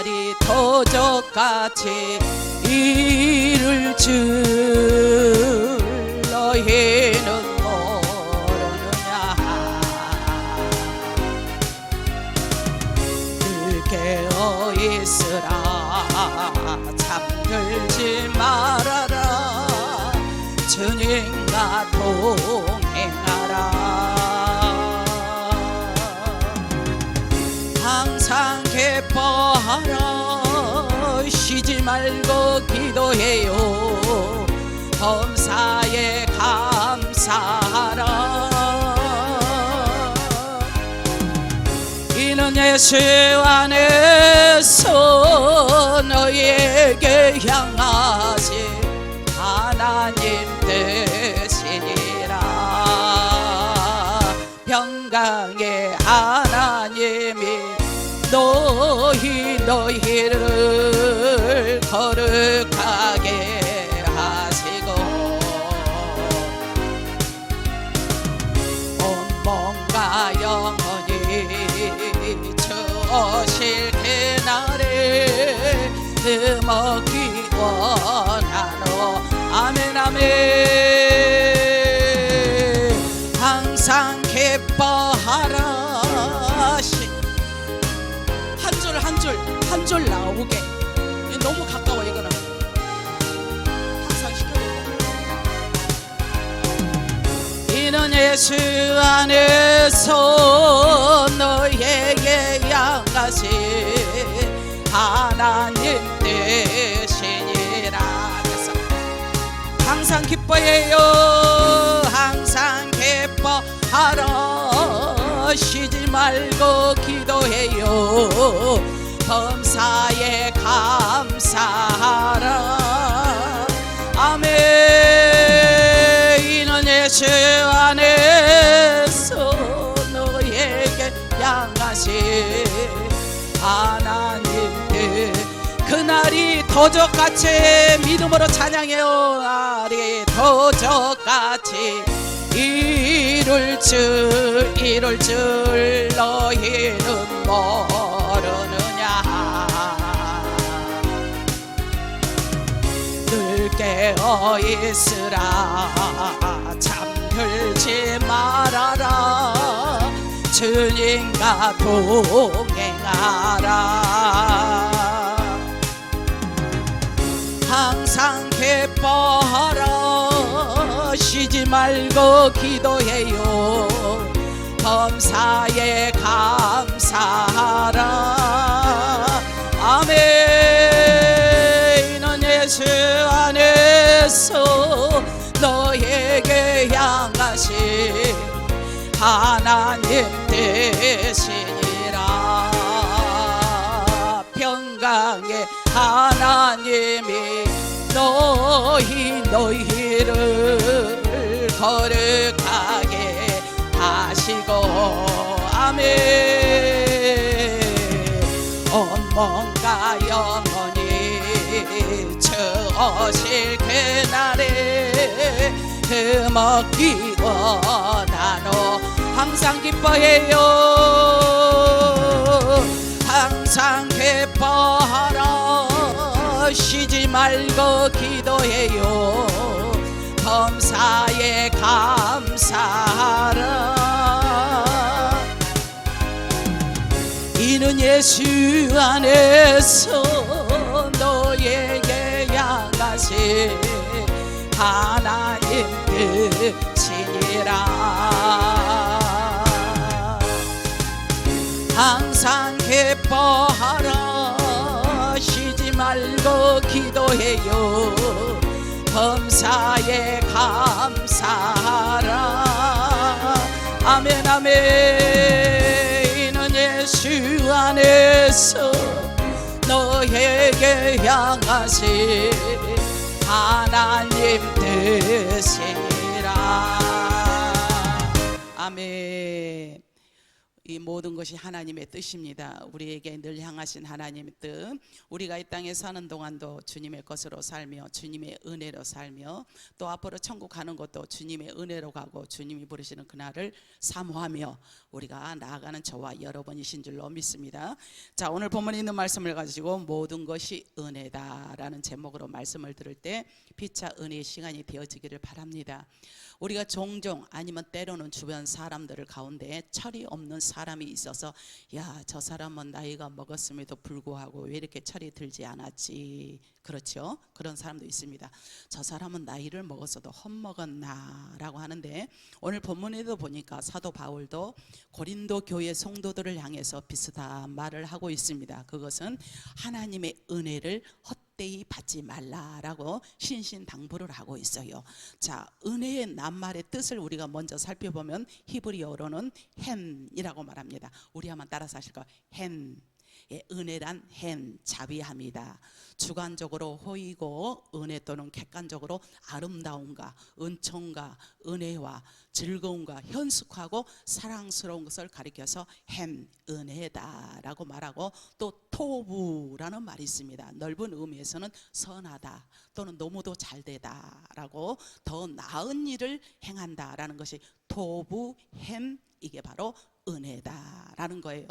그날이 도적같이 이룰 줄 너희는 모르느냐. 늘 깨어 있으라 잠들지 말아라 주님과 동행하라. 항상 기뻐하라 쉬지 말고 기도해요 범사에 감사하라. 이는 예수 안에서 너희에게 향하신 하나님 뜻이니라. 평강의 하나님이 너희를 거룩하게 하시고 온 몸과 영혼이 주오실 그날에 먹기 원하노. 아멘 아멘. 항상 기뻐하라. 한 줄 나오게. 너무 가까워 이거는. 항상 시켜야 돼. 이는 예수 안에서 너에게 향하신 하나님 되시니라. 그래서 항상 기뻐해요. 항상 기뻐하라. 쉬지 말고 기도해요. 범사에 감사하라. 아멘. 이는 예수 안에서 너에게 향하신 하나님들 그날이 도적같이 믿음으로 찬양해요. 날이 도적같이 이룰 줄 너희는 모르느냐. 늘 깨어 있으라 잠들지 말아라 주님과 동행하라. 항상 기뻐하라 쉬지 말고 기도해요. 범사에 감사하라. 아멘. 이는 예수 안에서 너에게 향하신 하나님 되시니라. 평강의 하나님이 너희를 거룩하게 하시고 아멘. 온몸과 영혼이 주오실 그날에 먹기 원하노. 항상 기뻐해요. 항상 기뻐하라. 쉬지 말고 기도해요. 범사에 감사하라. 이는 예수 안에서 너에게 향하신 하나님 뜻이니라. 항상 기뻐하라. 쉬지 말고 기도해요. 범사에 감사하라. 아멘 아멘. 이는 예수 안에서 너에게 향하신 하나님 뜻이라. 아멘. 이 모든 것이 하나님의 뜻입니다. 우리에게 늘 향하신 하나님의 뜻. 우리가 이 땅에 사는 동안도 주님의 것으로 살며 주님의 은혜로 살며 또 앞으로 천국 가는 것도 주님의 은혜로 가고 주님이 부르시는 그날을 사모하며 우리가 나아가는 저와 여러분이신 줄로 믿습니다. 자, 오늘 본문에 있는 말씀을 가지고 모든 것이 은혜다라는 제목으로 말씀을 들을 때 피차 은혜의 시간이 되어지기를 바랍니다. 우리가 종종 아니면 때로는 주변 사람들을 가운데 철이 없는 사람이 있어서 야, 저 사람은 나이가 먹었음에도 불구하고 왜 이렇게 철이 들지 않았지, 그렇죠? 그런 사람도 있습니다. 저 사람은 나이를 먹었어도 헛먹었나 라고 하는데, 오늘 본문에도 보니까 사도 바울도 고린도 교회 성도들을 향해서 비슷한 말을 하고 있습니다. 그것은 하나님의 은혜를 헛되이 받지 말라라고 신신당부를 하고 있어요. 자, 은혜의 낱말의 뜻을 우리가 먼저 살펴보면 히브리어로는 헨이라고 말합니다. 우리 한번 따라서 하실까요? 헨. 예, 은혜란 헨, 자비함이다. 주관적으로 호의고 은혜 또는 객관적으로 아름다움과 은총과 은혜와 즐거움과 현숙하고 사랑스러운 것을 가리켜서 헨, 은혜다라고 말하고, 또 토부라는 말이 있습니다. 넓은 의미에서는 선하다 또는 너무도 잘되다라고 더 나은 일을 행한다라는 것이 토부, 헨, 이게 바로 은혜다라는 거예요.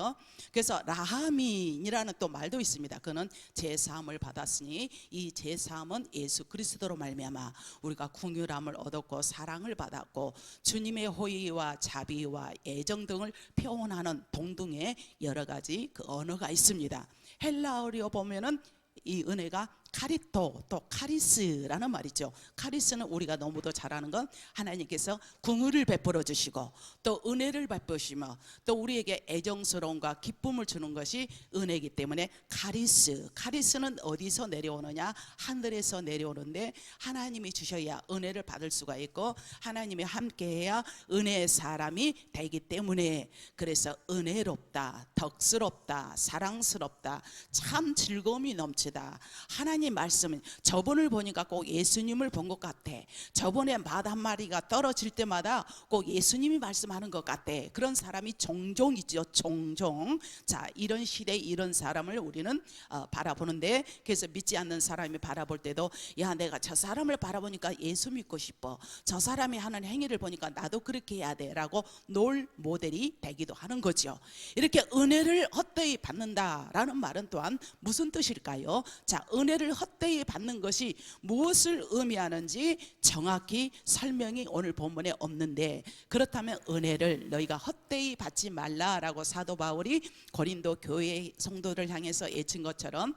그래서 라하민이라는 또 말도 있습니다. 그는 제사함을 받았으니 이 제사함은 예수 그리스도로 말미암아 우리가 긍휼함을 얻었고 사랑을 받았고 주님의 호의와 자비와 애정 등을 표현하는 동등의 여러 가지 그 언어가 있습니다. 헬라어로 보면은 이 은혜가 카리토, 또 카리스라는 말이죠. 카리스는 우리가 너무도 잘 아는 건 하나님께서 긍휼을 베풀어 주시고 또 은혜를 베푸시며 또 우리에게 애정스러움과 기쁨을 주는 것이 은혜이기 때문에 카리스는 어디서 내려오느냐? 하늘에서 내려오는데 하나님이 주셔야 은혜를 받을 수가 있고 하나님이 함께해야 은혜의 사람이 되기 때문에, 그래서 은혜롭다, 덕스럽다, 사랑스럽다, 참 즐거움이 넘치다. 하나님 말씀은 저분을 보니까 꼭 예수님을 본 것 같아. 저번에 말 한마디가 떨어질 때마다 꼭 예수님이 말씀하는 것 같아. 그런 사람이 종종 있죠. 종종. 자, 이런 시대에 이런 사람을 우리는 바라보는데, 그래서 믿지 않는 사람이 바라볼 때도 야, 내가 저 사람을 바라보니까 예수 믿고 싶어. 저 사람이 하는 행위를 보니까 나도 그렇게 해야 돼 라고 롤 모델이 되기도 하는 거죠. 이렇게 은혜를 헛되이 받는다라는 말은 또한 무슨 뜻일까요? 자, 은혜를 헛되이 받는 것이 무엇을 의미하는지 정확히 설명이 오늘 본문에 없는데, 그렇다면 은혜를 너희가 헛되이 받지 말라라고 사도 바울이 고린도 교회 성도를 향해서 외친 것처럼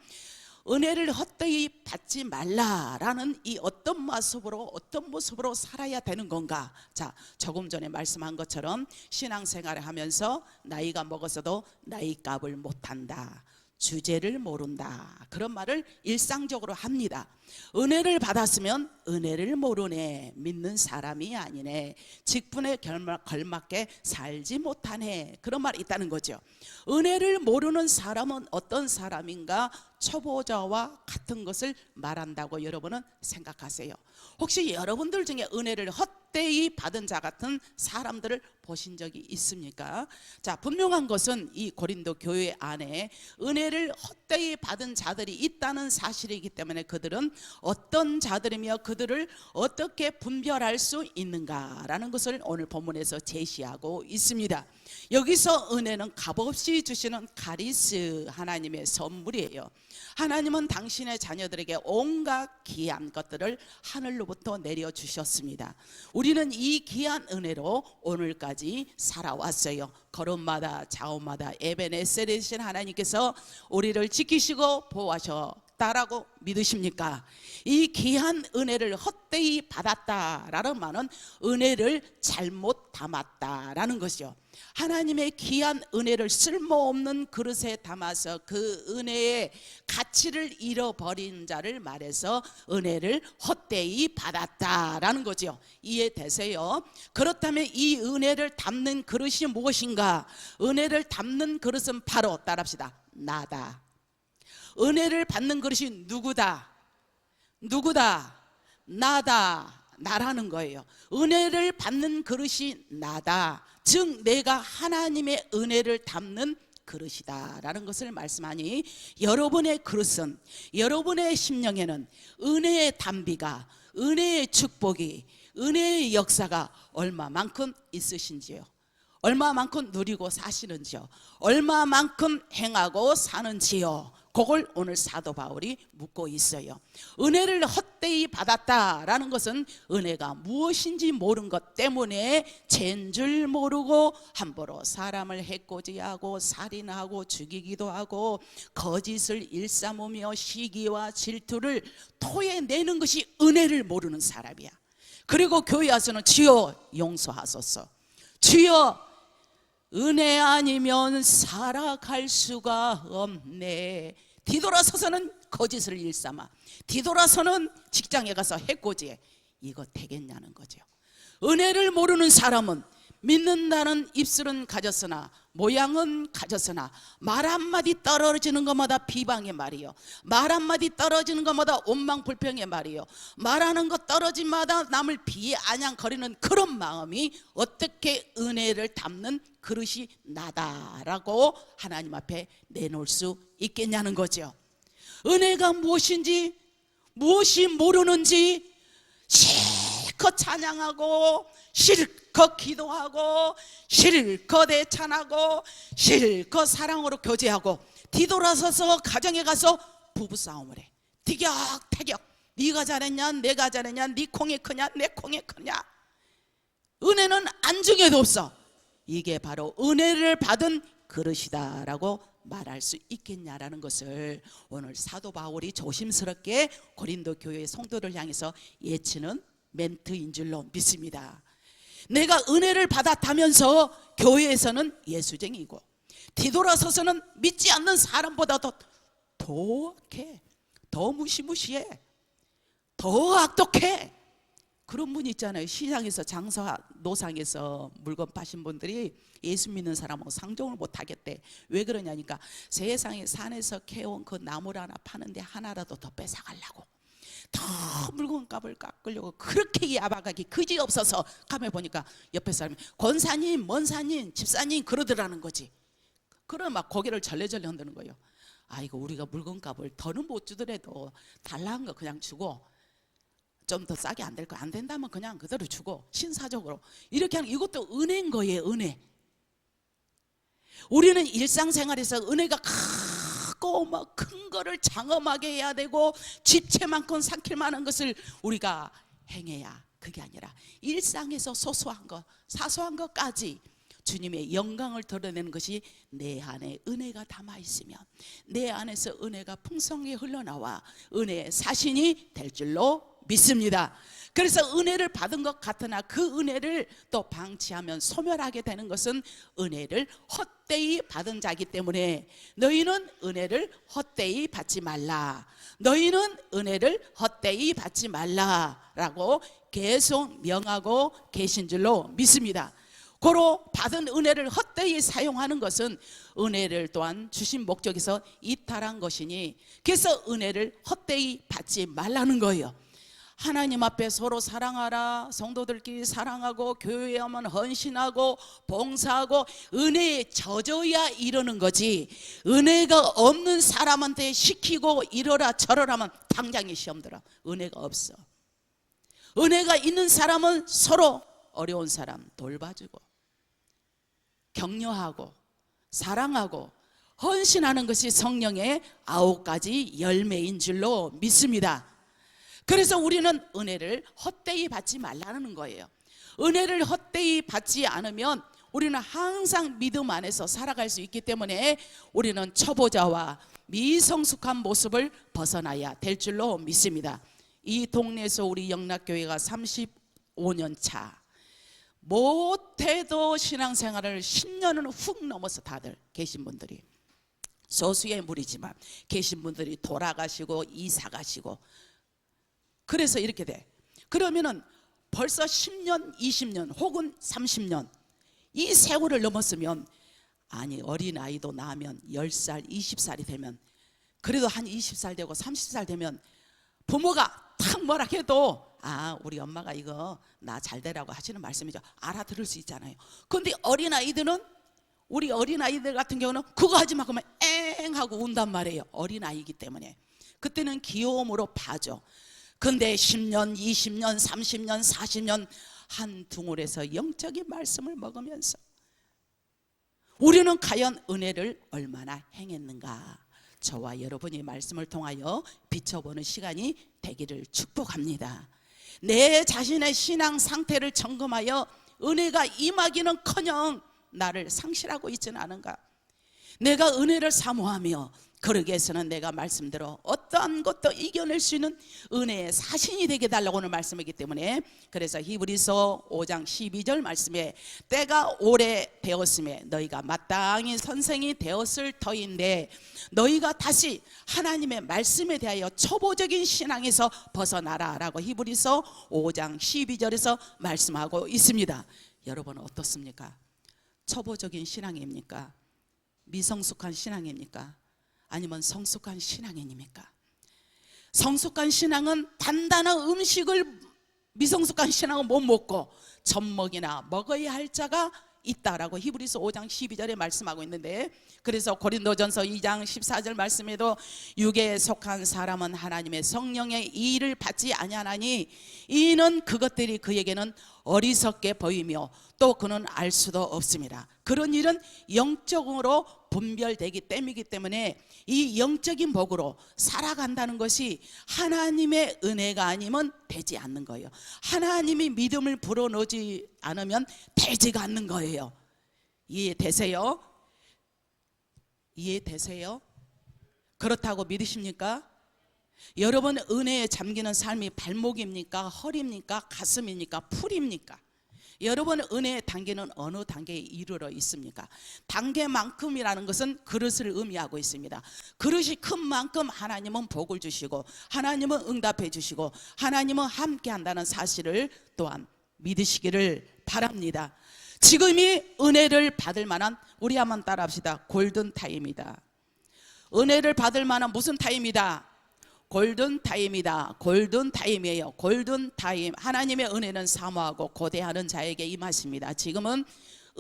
은혜를 헛되이 받지 말라라는 이 어떤 모습으로 살아야 되는 건가? 자, 조금 전에 말씀한 것처럼 신앙생활을 하면서 나이가 먹었어도 나이값을 못한다, 주제를 모른다, 그런 말을 일상적으로 합니다. 은혜를 받았으면 은혜를 모르네, 믿는 사람이 아니네, 직분에 걸맞게 살지 못하네, 그런 말이 있다는 거죠. 은혜를 모르는 사람은 어떤 사람인가? 초보자와 같은 것을 말한다고 여러분은 생각하세요. 혹시 여러분들 중에 은혜를 헛되이 받은 자 같은 사람들을 보신 적이 있습니까? 자, 분명한 것은 이 고린도 교회 안에 은혜를 헛되이 받은 자들이 있다는 사실이기 때문에 그들은 어떤 자들이며 그들을 어떻게 분별할 수 있는가라는 것을 오늘 본문에서 제시하고 있습니다. 여기서 은혜는 값없이 주시는 카리스, 하나님의 선물이에요. 하나님은 당신의 자녀들에게 온갖 귀한 것들을 하늘로부터 내려주셨습니다. 우리는 이 귀한 은혜로 오늘까지 살아왔어요. 걸음마다 좌우마다 에베네셀이신 하나님께서 우리를 지키시고 보호하셨다라고 믿으십니까? 이 귀한 은혜를 헛되이 받았다라는 말은 은혜를 잘못 담았다라는 것이죠. 하나님의 귀한 은혜를 쓸모없는 그릇에 담아서 그 은혜의 가치를 잃어버린 자를 말해서 은혜를 헛되이 받았다라는 거죠. 이해되세요? 그렇다면 이 은혜를 담는 그릇이 무엇인가? 은혜를 담는 그릇은 바로 따라합시다. 나다. 은혜를 받는 그릇이 누구다? 나다. 나라는 거예요. 은혜를 받는 그릇이 나다. 즉 내가 하나님의 은혜를 담는 그릇이다 라는 것을 말씀하니, 여러분의 그릇은, 여러분의 심령에는 은혜의 담비가, 은혜의 축복이, 은혜의 역사가 얼마만큼 있으신지요? 얼마만큼 누리고 사시는지요? 얼마만큼 행하고 사는지요? 그걸 오늘 사도 바울이 묻고 있어요. 은혜를 헛되이 받았다라는 것은 은혜가 무엇인지 모른 것 때문에 죄인 줄 모르고 함부로 사람을 해코지하고 살인하고 죽이기도 하고 거짓을 일삼으며 시기와 질투를 토해내는 것이 은혜를 모르는 사람이야. 그리고 교회 와서는 주여 용서하소서, 주여 은혜 아니면 살아갈 수가 없네. 뒤돌아서서는 거짓을 일삼아, 뒤돌아서는 직장에 가서 해코지해. 이거 되겠냐는 거죠. 은혜를 모르는 사람은 믿는다는 입술은 가졌으나 모양은 가졌으나 말 한마디 떨어지는 것마다 비방의 말이요, 말 한마디 떨어지는 것마다 원망불평의 말이요, 말하는 것 떨어짐마다 남을 비아냥거리는 그런 마음이 어떻게 은혜를 담는 그릇이 나다라고 하나님 앞에 내놓을 수 있겠냐는 거죠. 은혜가 무엇인지, 무엇이 모르는지 실컷 찬양하고 실컷 기도하고 실컷 애찬하고 실컷 사랑으로 교제하고 뒤돌아서서 가정에 가서 부부싸움을 해. 티격태격. 네가 잘했냐 내가 잘했냐, 네 콩이 크냐 내 콩이 크냐. 은혜는 안중에도 없어. 이게 바로 은혜를 받은 그릇이다라고 말할 수 있겠냐라는 것을 오늘 사도 바울이 조심스럽게 고린도 교회의 성도를 향해서 예치는 멘트인 줄로 믿습니다. 내가 은혜를 받았다면서 교회에서는 예수쟁이고 뒤돌아서서는 믿지 않는 사람보다도 더 악해, 더 무시무시해, 더 악독해. 그런 분 있잖아요. 시장에서 장사 노상에서 물건 파신 분들이 예수 믿는 사람하고 상종을 못 하겠대. 왜 그러냐니까 세상에 산에서 캐온 그 나물 하나 파는데 하나라도 더 뺏어가려고, 더 물건값을 깎으려고 그렇게 야박하게 그지없어서 가면 보니까 옆에 사람이 권사님, 먼사님, 집사님 그러더라는 거지. 그럼 막 고개를 절레절레 흔드는 거예요. 아이고 우리가 물건값을 더는 못 주더라도 달라는 거 그냥 주고 좀 더 싸게 안 될 거 안 된다면 그냥 그대로 주고 신사적으로 이렇게 하는, 이것도 은혜인 거예요. 은혜. 우리는 일상생활에서 은혜가 크고 뭐 큰 거를 장엄하게 해야 되고 집채만큼 삼킬 만한 것을 우리가 행해야, 그게 아니라 일상에서 소소한 것, 사소한 것까지 주님의 영광을 드러내는 것이 내 안에 은혜가 담아 있으면 내 안에서 은혜가 풍성하게 흘러나와 은혜의 사신이 될 줄로 믿습니다. 그래서 은혜를 받은 것 같으나 그 은혜를 또 방치하면 소멸하게 되는 것은 은혜를 헛되이 받은 자이기 때문에 너희는 은혜를 헛되이 받지 말라, 너희는 은혜를 헛되이 받지 말라라고 계속 명하고 계신 줄로 믿습니다. 고로 받은 은혜를 헛되이 사용하는 것은 은혜를 또한 주신 목적에서 이탈한 것이니, 그래서 은혜를 헛되이 받지 말라는 거예요. 하나님 앞에 서로 사랑하라, 성도들끼리 사랑하고 교회에 오면 헌신하고 봉사하고 은혜에 젖어야 이러는 거지, 은혜가 없는 사람한테 시키고 이러라 저러라 하면 당장에 시험 들어. 은혜가 없어. 은혜가 있는 사람은 서로 어려운 사람 돌봐주고 격려하고 사랑하고 헌신하는 것이 성령의 9가지 열매인 줄로 믿습니다. 그래서 우리는 은혜를 헛되이 받지 말라는 거예요. 은혜를 헛되이 받지 않으면 우리는 항상 믿음 안에서 살아갈 수 있기 때문에 우리는 초보자와 미성숙한 모습을 벗어나야 될 줄로 믿습니다. 이 동네에서 우리 영락교회가 35년 차, 못해도 신앙생활을 10년은 훅 넘어서 다들 계신 분들이, 소수의 무리지만 계신 분들이 돌아가시고 이사 가시고, 그래서 이렇게 돼. 그러면은 벌써 10년, 20년 혹은 30년 이 세월을 넘었으면, 아니 어린아이도 낳으면 10살, 20살이 되면, 그래도 한 20살 되고 30살 되면 부모가 탁 뭐라 해도 아, 우리 엄마가 이거 나 잘 되라고 하시는 말씀이죠. 알아들을 수 있잖아요. 근데 어린아이들은, 우리 어린아이들 같은 경우는 그거 하지 마 그러면 엥 하고 운단 말이에요. 어린아이이기 때문에. 그때는 귀여움으로 봐죠. 근데 10년, 20년, 30년, 40년 한 둥울에서 영적인 말씀을 먹으면서 우리는 과연 은혜를 얼마나 행했는가, 저와 여러분이 말씀을 통하여 비춰보는 시간이 되기를 축복합니다. 내 자신의 신앙 상태를 점검하여 은혜가 임하기는커녕 나를 상실하고 있지는 않은가. 내가 은혜를 사모하며 그러기 위해서는 내가 말씀대로 어떠한 것도 이겨낼 수 있는 은혜의 사신이 되게 달라고 하는 말씀이기 때문에, 그래서 히브리서 5장 12절 말씀에 때가 오래 되었음에 너희가 마땅히 선생이 되었을 터인데 너희가 다시 하나님의 말씀에 대하여 초보적인 신앙에서 벗어나라 라고 히브리서 5장 12절에서 말씀하고 있습니다. 여러분 어떻습니까? 초보적인 신앙입니까? 미성숙한 신앙입니까? 아니면 성숙한 신앙입니까? 성숙한 신앙은 단단한 음식을 미성숙한 신앙은 못 먹고 젖먹이나 먹어야 할 자가 있다라고 히브리서 5장 12절에 말씀하고 있는데, 그래서 고린도전서 2장 14절 말씀에도 육에 속한 사람은 하나님의 성령의 일을 받지 아니하나니 이는 그것들이 그에게는 어리석게 보이며 또 그는 알 수도 없습니다. 그런 일은 영적으로 분별되기 때문에 이 영적인 복으로 살아간다는 것이 하나님의 은혜가 아니면 되지 않는 거예요. 하나님이 믿음을 불어넣지 않으면 되지가 않는 거예요. 이해되세요? 이해되세요? 그렇다고 믿으십니까? 여러분 은혜에 잠기는 삶이 발목입니까? 허리입니까? 가슴입니까? 풀입니까? 여러분 은혜의 단계는 어느 단계에 이르러 있습니까? 단계만큼이라는 것은 그릇을 의미하고 있습니다. 그릇이 큰 만큼 하나님은 복을 주시고 하나님은 응답해 주시고 하나님은 함께 한다는 사실을 또한 믿으시기를 바랍니다. 지금이 은혜를 받을 만한, 우리 한번 따라합시다. 골든타임이다. 은혜를 받을 만한 무슨 타임이다? 골든타임이다. 골든타임이에요. 골든타임. 하나님의 은혜는 사모하고 고대하는 자에게 임하십니다. 지금은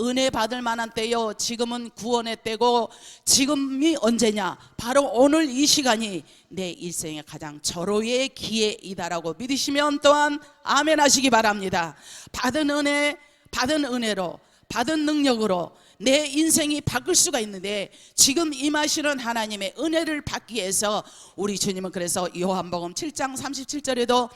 은혜 받을 만한 때요. 지금은 구원의 때고, 지금이 언제냐? 바로 오늘 이 시간이 내 일생의 가장 절호의 기회이다라고 믿으시면 또한 아멘 하시기 바랍니다. 받은 은혜, 받은 은혜로, 받은 능력으로 내 인생이 바꿀 수가 있는데, 지금 임하시는 하나님의 은혜를 받기 위해서 우리 주님은 그래서 요한복음 7장 37절에도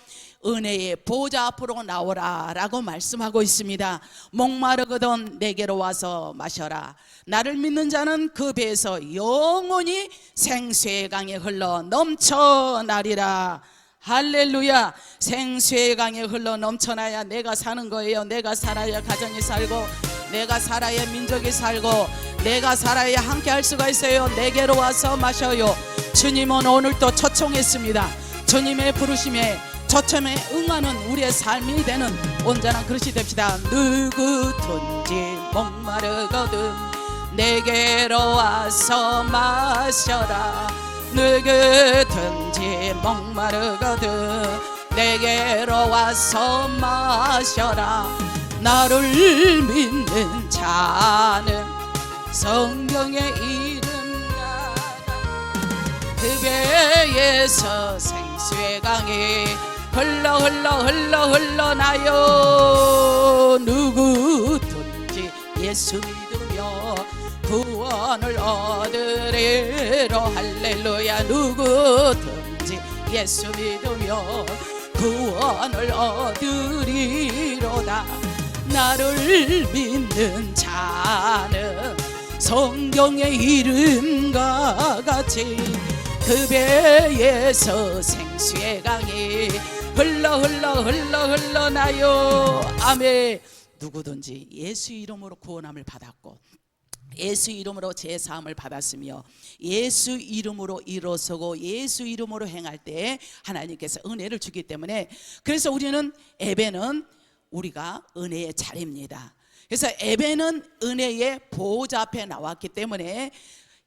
은혜의 보좌 앞으로 나오라 라고 말씀하고 있습니다. 목마르거든 내게로 와서 마셔라. 나를 믿는 자는 그 배에서 영원히 생수의 강에 흘러 넘쳐나리라. 할렐루야. 생수의 강에 흘러 넘쳐나야 내가 사는 거예요. 내가 살아야 가정이 살고, 내가 살아야 민족이 살고, 내가 살아야 함께 할 수가 있어요. 내게로 와서 마셔요. 주님은 오늘도 초청했습니다. 주님의 부르심에 초청에 응하는 우리의 삶이 되는 온전한 그릇이 됩시다. 누구든지 목마르거든 내게로 와서 마셔라. 누구든지 목마르거든 내게로 와서 마셔라. 나를 믿는 자는 성경의 이름 가라. 그 배에서 생수의 강이 흘러나요. 누구든지 예수 믿으며 구원을 얻으리로. 할렐루야. 누구든지 예수 믿으며 구원을 얻으리로다. 나를 믿는 자는 성경의 이름과 같이 그 배에서 생수의 강이 흘러나요. 아멘. 누구든지 예수 이름으로 구원함을 받았고 예수 이름으로 제사함을 받았으며 예수 이름으로 일어서고 예수 이름으로 행할 때 하나님께서 은혜를 주기 때문에, 그래서 우리는 예배는 우리가 은혜의 자리입니다. 그래서 예배는 은혜의 보호자 앞에 나왔기 때문에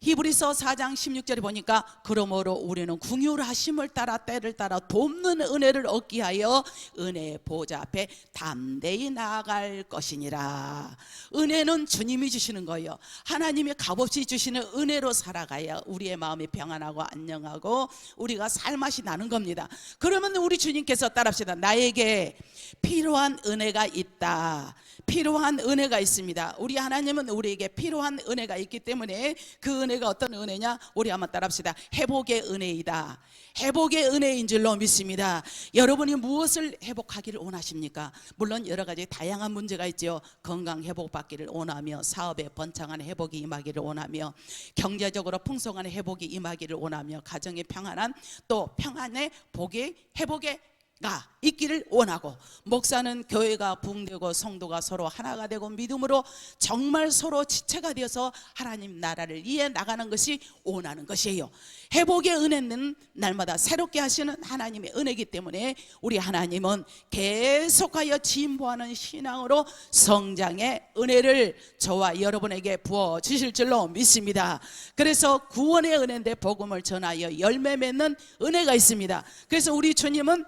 히브리서 4장 16절에 보니까 그러므로 우리는 긍휼하심을 따라 때를 따라 돕는 은혜를 얻기 하여 은혜의 보좌 앞에 담대히 나아갈 것이니라. 은혜는 주님이 주시는 거예요. 하나님이 값없이 주시는 은혜로 살아가야 우리의 마음이 평안하고 안녕하고 우리가 살맛이 나는 겁니다. 그러면 우리 주님께서 따라합시다. 나에게 필요한 은혜가 있다. 필요한 은혜가 있습니다. 우리 하나님은 우리에게 필요한 은혜가 있기 때문에 그 은혜가 어떤 은혜냐? 우리 한번 따라합시다. 회복의 은혜이다. 회복의 은혜인 줄로 믿습니다. 여러분이 무엇을 회복하기를 원하십니까? 물론 여러 가지 다양한 문제가 있죠. 건강 회복받기를 원하며, 사업에 번창한 회복이 임하기를 원하며, 경제적으로 풍성한 회복이 임하기를 원하며, 가정의 평안한 또 평안의 복의 회복의 가 있기를 원하고, 목사는 교회가 부흥되고 성도가 서로 하나가 되고 믿음으로 정말 서로 지체가 되어서 하나님 나라를 이해 나가는 것이 원하는 것이에요. 회복의 은혜는 날마다 새롭게 하시는 하나님의 은혜이기 때문에 우리 하나님은 계속하여 진보하는 신앙으로 성장의 은혜를 저와 여러분에게 부어주실 줄로 믿습니다. 그래서 구원의 은혜인데 복음을 전하여 열매 맺는 은혜가 있습니다. 그래서 우리 주님은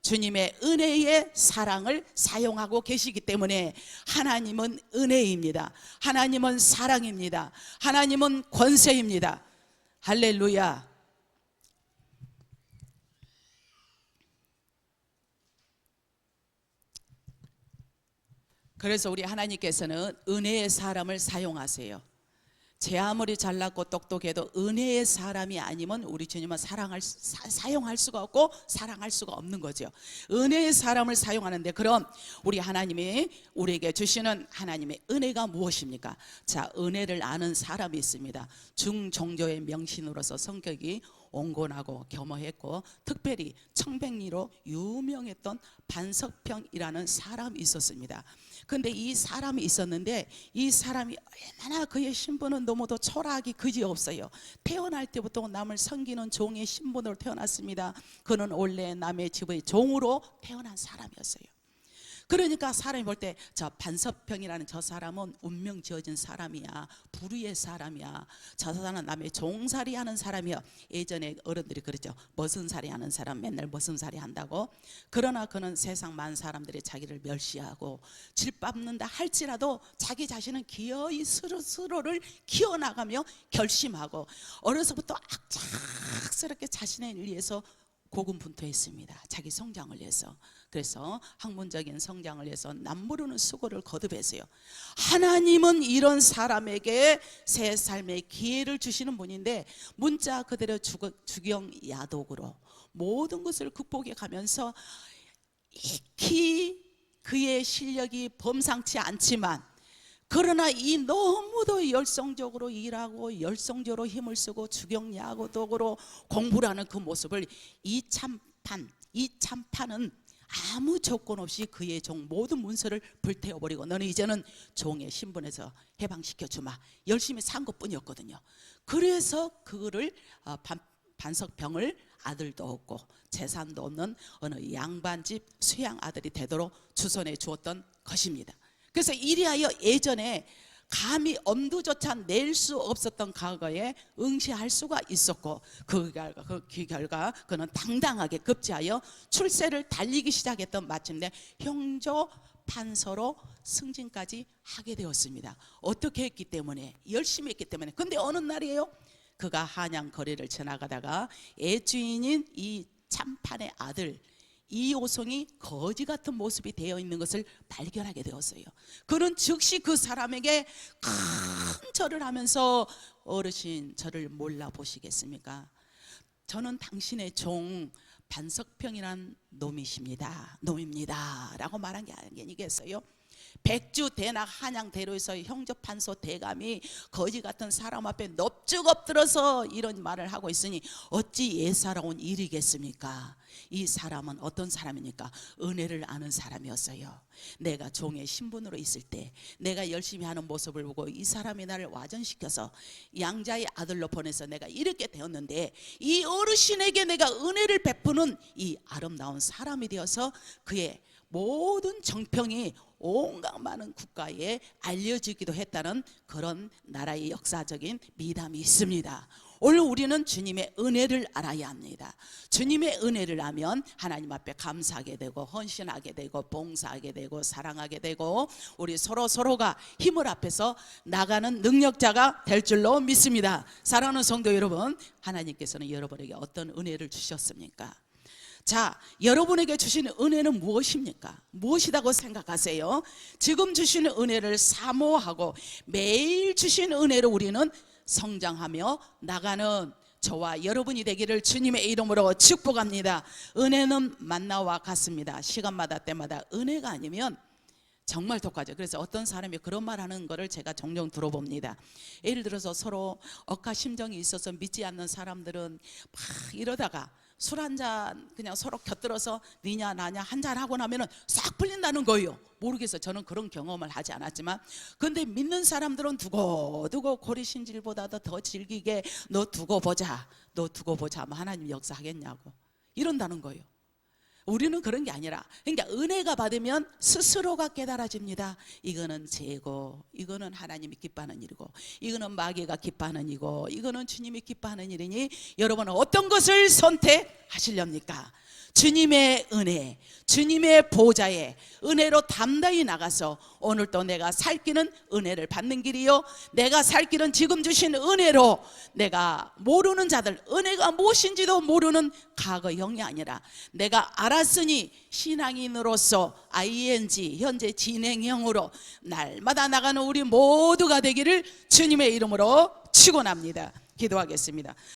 주님의 은혜의 사랑을 사용하고 계시기 때문에 하나님은 은혜입니다. 하나님은 사랑입니다. 하나님은 권세입니다. 할렐루야. 그래서 우리 하나님께서는 은혜의 사람을 사용하세요. 제 아무리 잘났고 똑똑해도 은혜의 사람이 아니면 우리 주님은 사용할 수가 없고 사랑할 수가 없는 거죠. 은혜의 사람을 사용하는데, 그럼 우리 하나님이 우리에게 주시는 하나님의 은혜가 무엇입니까? 자, 은혜를 아는 사람이 있습니다. 중종조의 명신으로서 성격이 온건하고 겸허했고 특별히 청백리로 유명했던 반석평이라는 사람이 있었습니다. 근데 이 사람이 있었는데 이 사람이 얼마나 그의 신분은 너무도 초라하기 그지없어요. 태어날 때부터 남을 섬기는 종의 신분으로 태어났습니다. 그는 원래 남의 집의 종으로 태어난 사람이었어요. 그러니까 사람이 볼 때 저 반석평이라는 저 사람은 운명 지어진 사람이야, 불의의 사람이야, 저 사람은 남의 종살이 하는 사람이야. 예전에 어른들이 그랬죠. 머슴살이 하는 사람 맨날 머슴살이 한다고. 그러나 그는 세상 많은 사람들이 자기를 멸시하고 질밟는다 할지라도 자기 자신은 기어이 스스로를 키워나가며 결심하고 어려서부터 악착스럽게 자신의 일 위해서 고군분투했습니다. 자기 성장을 위해서. 그래서 학문적인 성장을 위해서 남모르는 수고를 거듭했어요. 하나님은 이런 사람에게 새 삶의 기회를 주시는 분인데 문자 그대로 주경야독으로 모든 것을 극복해 가면서 익히 그의 실력이 범상치 않지만, 그러나 이 너무도 열성적으로 일하고 열성적으로 힘을 쓰고 주경야독으로 공부를 하는 그 모습을 이 참판은 아무 조건 없이 그의 종 모든 문서를 불태워버리고 너는 이제는 종의 신분에서 해방시켜 주마, 열심히 산 것뿐이었거든요. 그래서 그거를 반석병을 아들도 없고 재산도 없는 어느 양반집 수양 아들이 되도록 주선해 주었던 것입니다. 그래서 이리하여 예전에 감히 엄두조차 낼 수 없었던 과거에 응시할 수가 있었고, 그 결과 그는 당당하게 급제하여 출세를 달리기 시작했던 마침내 형조 판서로 승진까지 하게 되었습니다. 어떻게 했기 때문에? 열심히 했기 때문에. 근데 어느 날이에요, 그가 한양 거리를 지나가다가 애주인인 이 참판의 아들 이오성이 거지 같은 모습이 되어 있는 것을 발견하게 되었어요. 그는 즉시 그 사람에게 큰 절을 하면서 어르신, 저를 몰라보시겠습니까? 저는 당신의 종 반석평이란 놈입니다 라고 말한 게 아니겠어요? 백주 대낙 한양 대로에서 형조판소 대감이 거지 같은 사람 앞에 넙죽 엎드려서 이런 말을 하고 있으니 어찌 예사로운 일이겠습니까? 이 사람은 어떤 사람이니까? 은혜를 아는 사람이었어요. 내가 종의 신분으로 있을 때 내가 열심히 하는 모습을 보고 이 사람이 나를 와전시켜서 양자의 아들로 보내서 내가 이렇게 되었는데, 이 어르신에게 내가 은혜를 베푸는 이 아름다운 사람이 되어서 그의 모든 정평이 온갖 많은 국가에 알려지기도 했다는 그런 나라의 역사적인 미담이 있습니다. 오늘 우리는 주님의 은혜를 알아야 합니다. 주님의 은혜를 알면 하나님 앞에 감사하게 되고 헌신하게 되고 봉사하게 되고 사랑하게 되고 우리 서로가 힘을 합해서 나가는 능력자가 될 줄로 믿습니다. 사랑하는 성도 여러분, 하나님께서는 여러분에게 어떤 은혜를 주셨습니까? 자, 여러분에게 주시는 은혜는 무엇입니까? 무엇이라고 생각하세요? 지금 주시는 은혜를 사모하고 매일 주시는 은혜로 우리는 성장하며 나가는 저와 여러분이 되기를 주님의 이름으로 축복합니다. 은혜는 만나와 같습니다. 시간마다 때마다 은혜가 아니면 정말 독하죠. 그래서 어떤 사람이 그런 말 하는 거를 제가 종종 들어봅니다. 예를 들어서 서로 억하심정이 있어서 믿지 않는 사람들은 막 이러다가 술 한 잔 그냥 서로 곁들여서 니냐 나냐 한 잔 하고 나면은 싹 풀린다는 거예요. 모르겠어요. 저는 그런 경험을 하지 않았지만, 근데 믿는 사람들은 두고 고리신질보다도 더 질기게 너 두고 보자 하면 하나님 역사하겠냐고 이런다는 거예요. 우리는 그런 게 아니라, 그러니까 은혜가 받으면 스스로가 깨달아집니다. 이거는 죄고, 이거는 하나님이 기뻐하는 일이고, 이거는 마귀가 기뻐하는 일이고, 이거는 주님이 기뻐하는 일이니 여러분은 어떤 것을 선택하시렵니까? 주님의 은혜, 주님의 보좌에 은혜로 담대히 나가서 오늘도 내가 살 길은 은혜를 받는 길이요, 내가 살 길은 지금 주신 은혜로 내가 모르는 자들, 은혜가 무엇인지도 모르는 과거형이 아니라 내가 알았으니 신앙인으로서 ing 현재 진행형으로 날마다 나가는 우리 모두가 되기를 주님의 이름으로 축원합니다. 기도하겠습니다.